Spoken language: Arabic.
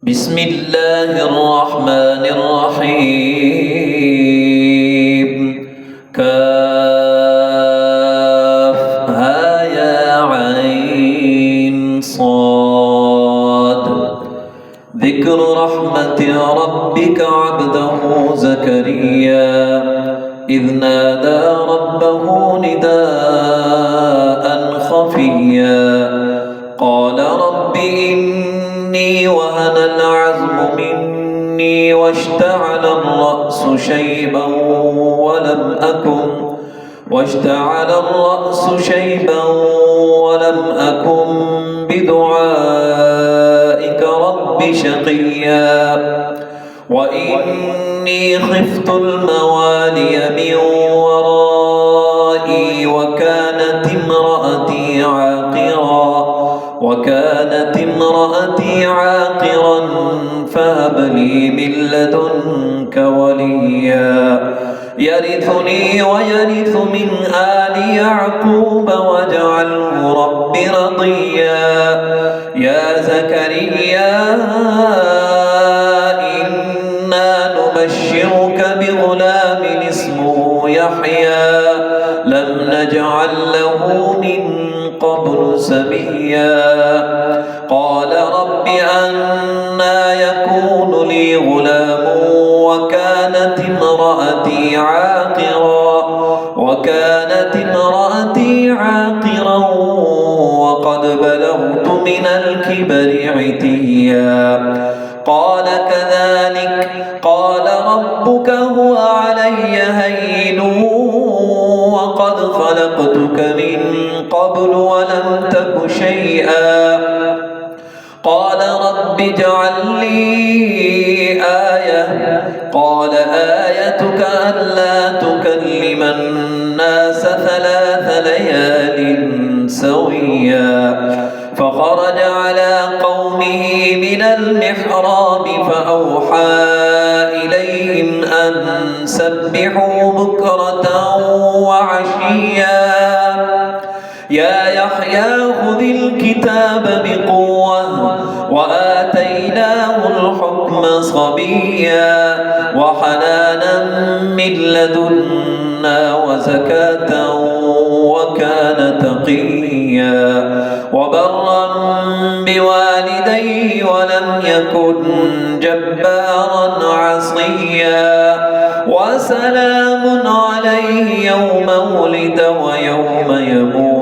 بسم الله الرحمن الرحيم كافها يا عين صاد ذكر رحمة ربك عبده زكريا إذ نادى ربه نداء خفيا قال رب إني وهن العظم مني واشتعل الرأس شيبا ولم أكن بدعائك رب شقيا وإني خفت الموالي من ورائي وكانت امرأتي عاقرا فهب لي من لدنك وليا يرثني ويرث من آل يعقوب واجعله رب رضيا يا زكريا إنا نبشرك بغلام اسمه يحيى لم نجعل له من قبل سميا قال رب أنى يكون لي غلام وكانت امرأتي عاقرا وقد بلغت من الكبر عتيا قال كذلك قال ربك هو علي هين وقد خلقتك من قبل ولم تك شيئا قال رب اجعل لي آية قال آيتك ألا تكلم الناس 3 ليال سويا فخرج على قومه من المحراب فأوحى إليهم أن سبحوا بكرة وعشيا يا يحيى خذ الكتاب بقوة وآتيناه الحكم صبيا وحنانا من لدنا وزكاة وكان تقيا وبرا بوالديه ولم يكن جبارا عصيا وسلام عليه يوم ولد ويوم يموت